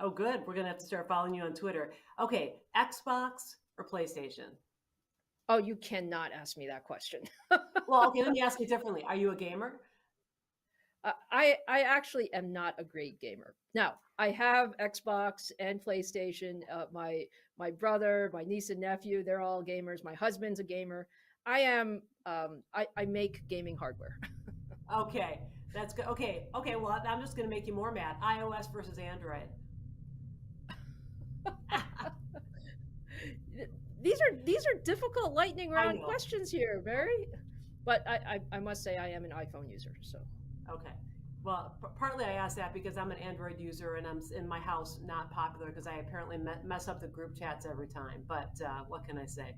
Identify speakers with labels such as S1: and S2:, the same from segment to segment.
S1: Oh, good. We're gonna have to start following you on Twitter. Okay, Xbox or PlayStation?
S2: Oh, you cannot ask me that question.
S1: Well, okay, let me ask you differently. Are you a gamer?
S2: I actually am not a great gamer. Now, I have Xbox and PlayStation. My brother, my niece and nephew, they're all gamers. My husband's a gamer. I am. I make gaming hardware.
S1: Okay, that's good. Okay, okay. Well, I'm just gonna make you more mad. iOS versus Android.
S2: These are difficult lightning
S1: I
S2: round
S1: know.
S2: questions here, Mary. But I must say I am an iPhone user. So
S1: Okay. Well, partly I asked that because I'm an Android user and I'm in my house not popular because I apparently mess up the group chats every time. But what can I say?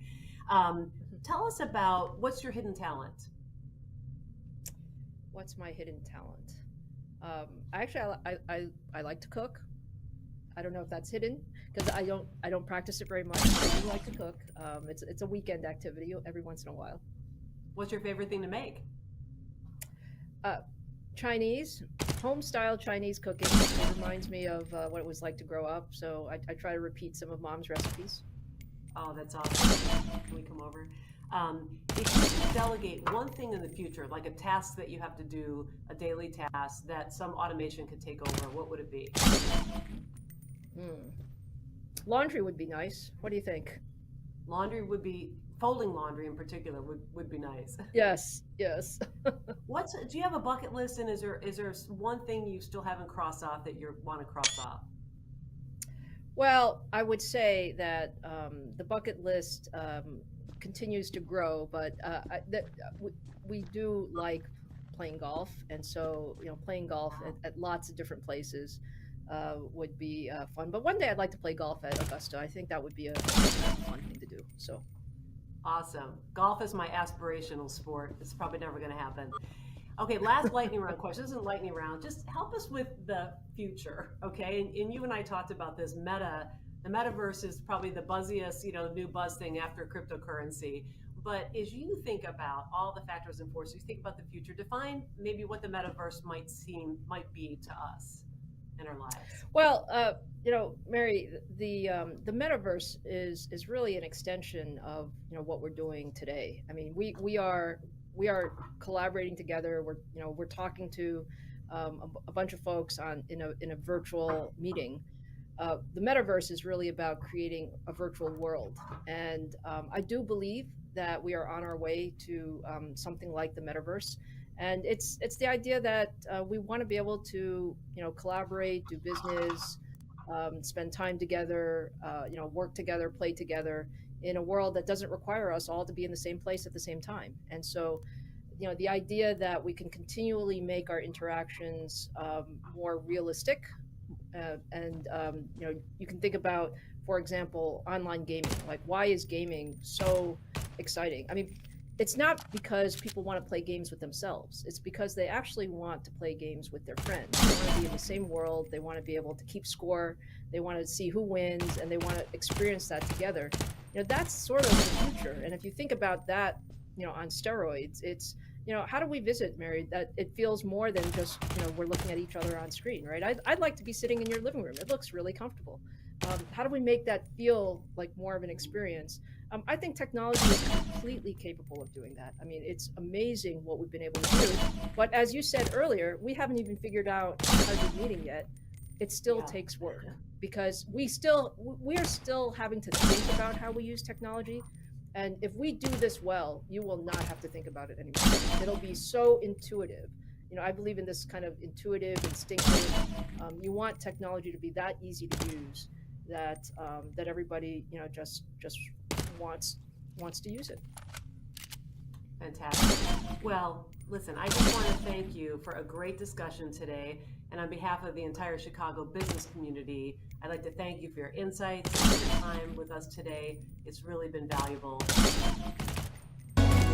S1: Um, Tell us about what's your hidden talent.
S2: what's my hidden talent? Actually, I like to cook. I don't know if that's hidden because I don't practice it very much. I do like to cook. It's a weekend activity every once in a while.
S1: What's your favorite thing to make?
S2: Uh, Chinese, home style Chinese cooking. It reminds me of what it was like to grow up. So I try to repeat some of mom's recipes.
S1: Oh, that's awesome. Can we come over? If you could delegate one thing in the future, like a task that you have to do, a daily task that some automation could take over, what would it be?
S2: Hmm. Laundry would be nice. What do you think?
S1: Laundry would be folding laundry in particular would be nice.
S2: Yes, yes.
S1: What's do you have a bucket list and is there one thing you still haven't crossed off that you want to cross off?
S2: Well, I would say that the bucket list continues to grow, but we do like playing golf, and so playing golf
S1: Wow.
S2: at lots of different places would be fun. But one day I'd like to play golf at Augusta. I think that would be a fun thing to do. So,
S1: Awesome. Golf is my aspirational sport. It's probably never going to happen. Okay, last lightning round question. This isn't lightning round. Just help us with the future, okay? And you and I talked about this meta. The metaverse is probably the buzziest, new buzz thing after cryptocurrency. But as you think about all the factors and forces, you think about the future. Define maybe what the metaverse might be to us in our lives.
S2: well, Mary, the metaverse is really an extension of what we're doing today. I mean, we are collaborating together. We're talking to a bunch of folks in a virtual meeting. The metaverse is really about creating a virtual world, and I do believe that we are on our way to something like the metaverse. And it's the idea that we want to be able to collaborate, do business, spend time together, work together, play together in a world that doesn't require us all to be in the same place at the same time. And so, the idea that we can continually make our interactions more realistic, and you can think about, for example, online gaming. Like, why is gaming so exciting? I mean, it's not because people want to play games with themselves. It's because they actually want to play games with their friends. They want to be in the same world. They want to be able to keep score. They want to see who wins, and they want to experience that together. That's sort of the future. And if you think about that, on steroids, it's how do we visit, Mary? That it feels more than just we're looking at each other on screen, right? I'd like to be sitting in your living room. It looks really comfortable. How do we make that feel like more of an experience? I think technology is completely capable of doing that. I mean, it's amazing what we've been able to do. But as you said earlier, we haven't even figured out how to do meeting yet. It still
S1: Yeah.
S2: takes work because we're still having to think about how we use technology. And if we do this well, you will not have to think about it anymore. It'll be so intuitive. I believe in this kind of intuitive, instinctive. You want technology to be that easy to use that everybody just wants to use it.
S1: Fantastic. Well, listen, I just want to thank you for a great discussion today. And on behalf of the entire Chicago business community, I'd like to thank you for your insights and your time with us today. It's really been valuable.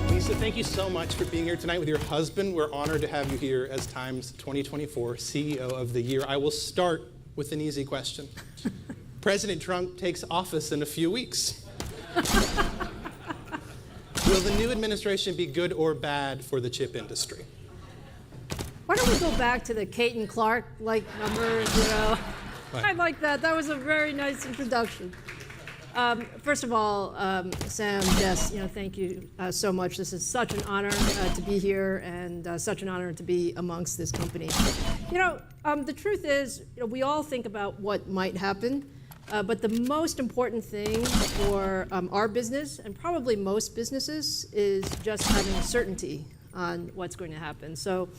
S3: Lisa, thank you so much for being here tonight with your husband. We're honored to have you here as Time's 2024 CEO of the Year. I will start with an easy question. President Trump takes office in a few weeks. Will the new administration be good or bad for the chip industry?
S4: Why don't we go back to the Kate and Clark like numbers,
S2: I like that. That was a very nice introduction. First of all, Sam, Jess, thank you so much. This is such an honor to be here and such an honor to be amongst this company. The truth is, we all think about what might happen, but the most important thing for our business, and probably most businesses, is just having certainty on what's going to happen. So,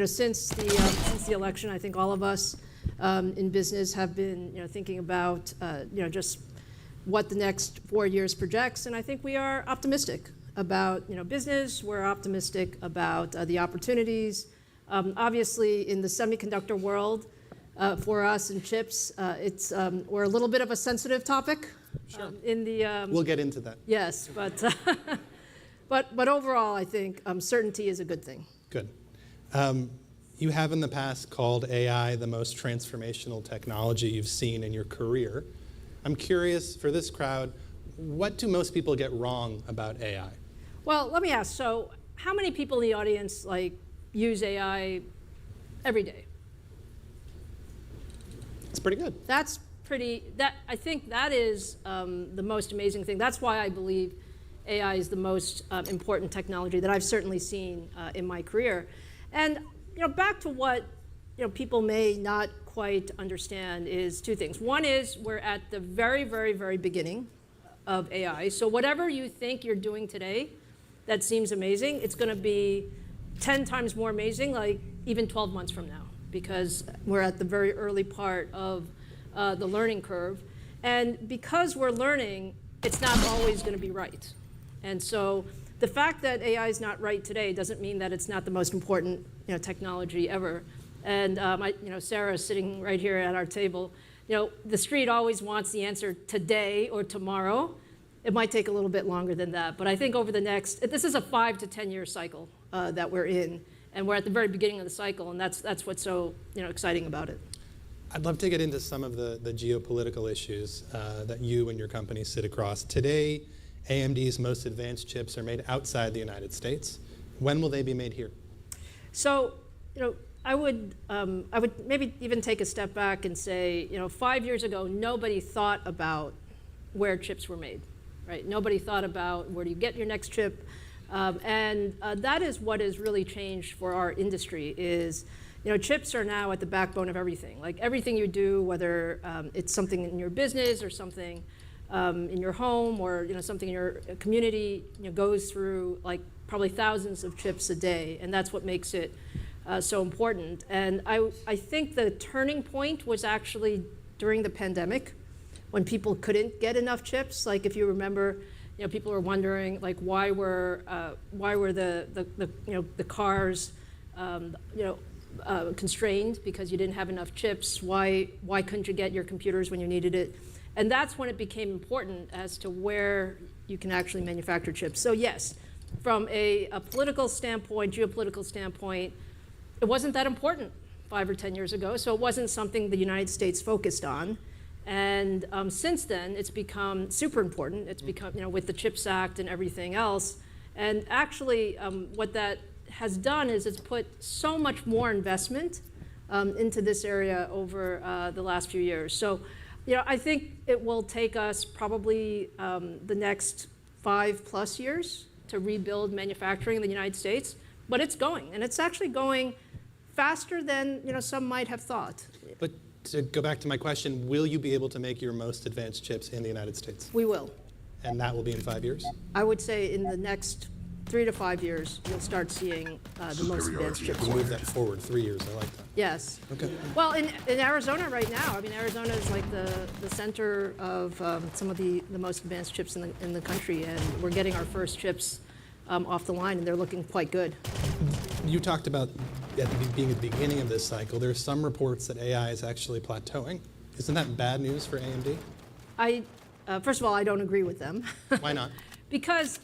S2: since the election, I think all of us in business have been, thinking about, just what the next 4 years projects, and I think we are optimistic about, business. We're optimistic about the opportunities. Obviously, in the semiconductor world, for us in chips, we're a little bit of a sensitive topic.
S3: Sure.
S2: We'll
S3: get into that.
S2: Yes, but but overall, I think certainty is a good thing.
S3: Good. You have in the past called AI the most transformational technology you've seen in your career. I'm curious, for this crowd, what do most people get wrong about AI?
S2: Well, let me ask, so how many people in the audience use AI every day?
S3: It's pretty good.
S2: I think that is the most amazing thing. That's why I believe AI is the most important technology that I've certainly seen in my career. And back to what people may not quite understand is two things. One is we're at the very, very, very beginning of AI. So whatever you think you're doing today that seems amazing, it's going to be 10 times more amazing, even 12 months from now, because we're at the very early part of the learning curve. And because we're learning, it's not always going to be right. And so the fact that AI is not right today doesn't mean that it's not the most important technology ever. And Sarah is sitting right here at our table. The street always wants the answer today or tomorrow. It might take a little bit longer than that, but I think over this is a 5 to 10 year cycle that we're in, and we're at the very beginning of the cycle, and that's what's so exciting about it.
S3: I'd love to get into some of the geopolitical issues that you and your company sit across. Today, AMD's most advanced chips are made outside the United States. When will they be made here?
S2: So, I would maybe even take a step back and say, 5 years ago, nobody thought about where chips were made, right? Nobody thought about where do you get your next chip, and that is what has really changed for our industry. Is chips are now at the backbone of everything. Everything you do, whether it's something in your business or something in your home or something in your community, goes through probably thousands of chips a day, and that's what makes it so important. And I think the turning point was actually during the pandemic, when people couldn't get enough chips. If you remember, people were wondering why were the cars constrained because you didn't have enough chips. Why couldn't you get your computers when you needed it? And that's when it became important as to where you can actually manufacture chips. So yes, from a political standpoint, geopolitical standpoint, it wasn't that important 5 or 10 years ago, so it wasn't something the United States focused on. And since then, it's become super important. It's become, with the CHIPS Act and everything else. And actually, what that has done is it's put so much more investment into this area over the last few years. So, I think it will take us probably the next 5+ years to rebuild manufacturing in the United States, but it's going, and it's actually going faster than some might have thought.
S3: But to go back to my question, will you be able to make your most advanced chips in the United States?
S2: We will.
S3: And that will be in 5 years?
S2: I would say in the next 3 to 5 years, you'll start seeing the most advanced chips.
S3: We'll move that forward 3 years. I like that.
S2: Yes.
S3: Okay.
S2: Well, in Arizona right now, Arizona is the center of some of the most advanced chips in the country, and we're getting our first chips off the line, and they're looking quite good.
S3: You talked about being at the beginning of this cycle. There are some reports that AI is actually plateauing. Isn't that bad news for AMD?
S2: First of all, I don't agree with them.
S3: Why not?
S2: Because,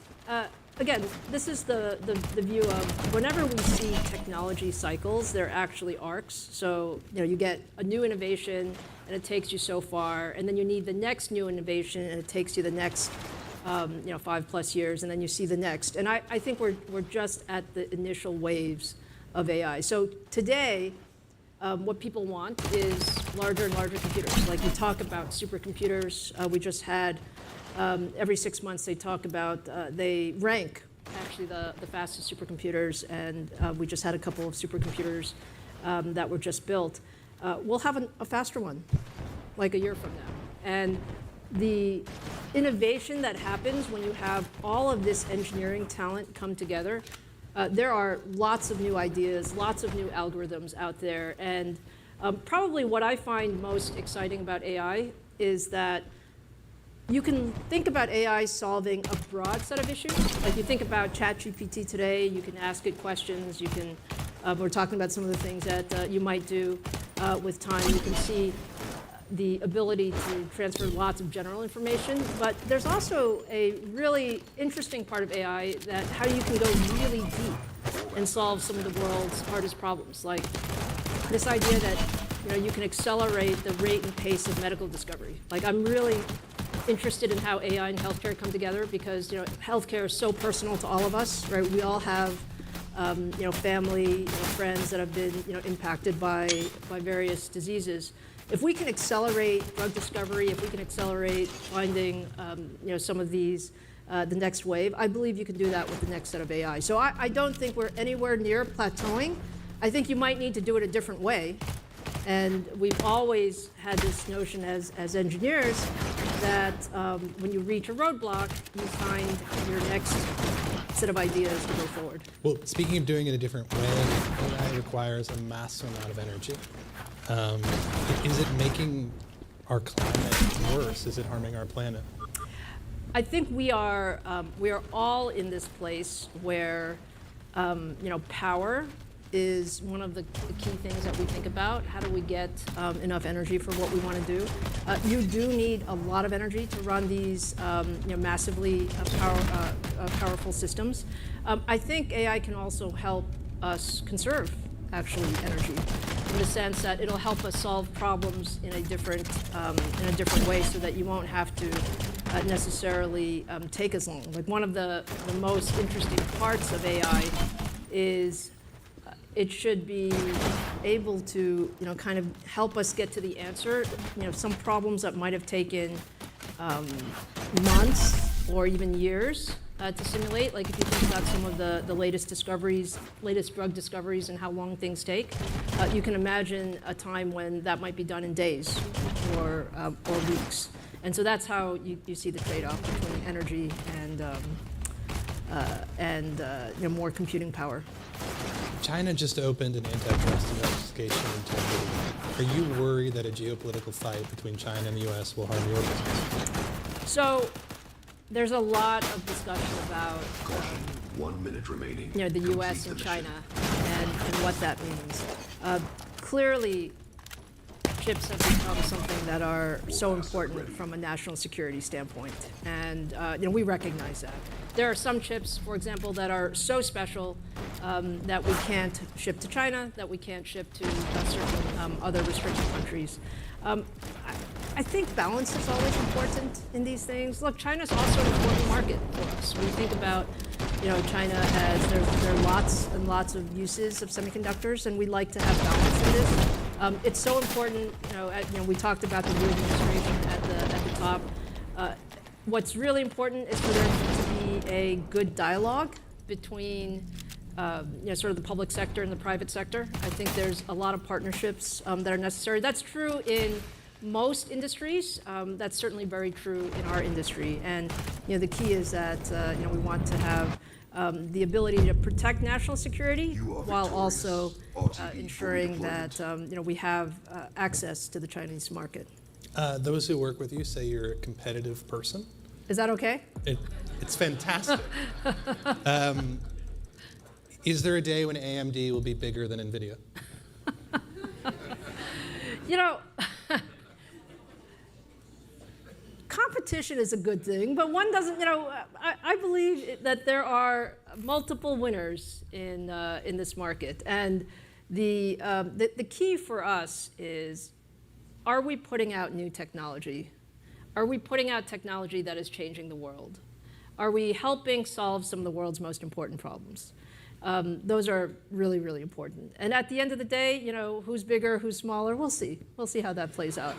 S2: again, this is the view of whenever we see technology cycles, they're actually arcs. So, you get a new innovation, and it takes you so far, and then you need the next new innovation, and it takes you the next 5+ years, and then you see the next. And I think we're just at the initial waves of AI. So today, what people want is larger and larger computers. Like you talk about supercomputers, we just had, every 6 months they talk about, they rank actually the fastest supercomputers, and we just had a couple of supercomputers that were just built. We'll have a faster one, like a year from now. And the innovation that happens when you have all of this engineering talent come together, there are lots of new ideas, lots of new algorithms out there. And probably what I find most exciting about AI is that you can think about AI solving a broad set of issues. Like you think about ChatGPT today, you can ask it questions, you can, we're talking about some of the things that you might do with time. You can see the ability to transfer lots of general information, but there's also a really interesting part of AI that how you can go really deep and solve some of the world's hardest problems. Like this idea that you can accelerate the rate and pace of medical discovery. Like I'm really interested in how AI and healthcare come together because healthcare is so personal to all of us, right? We all have family, friends that have been impacted by various diseases. If we can accelerate drug discovery, if we can accelerate finding some of these, the next wave, I believe you can do that with the next set of AI. So I don't think we're anywhere near plateauing. I think you might need to do it a different way. And we've always had this notion as engineers that when you reach a roadblock, you find your next set of ideas to go forward.
S3: Well, speaking of doing it a different way, AI requires a massive amount of energy. Is it making our climate worse? Is it harming our planet?
S2: I think we are all in this place where power is one of the key things that we think about. How do we get enough energy for what we want to do? You do need a lot of energy to run these massively powerful systems. I think AI can also help us conserve actually energy in the sense that it'll help us solve problems in a different way so that you won't have to necessarily take as long. Like one of the most interesting parts of AI is it should be able to, kind of help us get to the answer. Some problems that might have taken months or even years to simulate. Like if you think about some of the latest drug discoveries and how long things take, you can imagine a time when that might be done in days or weeks. And so that's how you see the trade-off between energy and more computing power.
S3: China just opened an antitrust investigation into NVIDIA. Are you worried that a geopolitical fight between China and the U.S. will harm your business?
S2: So there's a lot of discussion about
S4: 1 minute remaining.
S2: The U.S. and China and what that means. Clearly, chips have become something that are so important from a national security standpoint, and we recognize that. There are some chips, for example, that are so special that we can't ship to China, that we can't ship to certain other restricted countries. I think balance is always important in these things. Look, China's also an important market for us. We think about China as there are lots and lots of uses of semiconductors, and we like to have balance in this. It's so important. We talked about the new administration at the top. What's really important is for there to be a good dialogue between sort of the public sector and the private sector. I think there's a lot of partnerships that are necessary. That's true in most industries. That's certainly very true in our industry. And the key is that we want to have the ability to protect national security while also ensuring that we have access to the Chinese market.
S3: Those who work with you say you're a competitive person.
S2: Is that okay?
S3: It's fantastic. Is there a day when AMD will be bigger than NVIDIA?
S2: Competition is a good thing, but one doesn't, I believe that there are multiple winners in this market. And the key for us is, are we putting out new technology? Are we putting out technology that is changing the world? Are we helping solve some of the world's most important problems? Those are really, really important. And at the end of the day, you know, who's bigger, who's smaller, we'll see. We'll see how that plays out.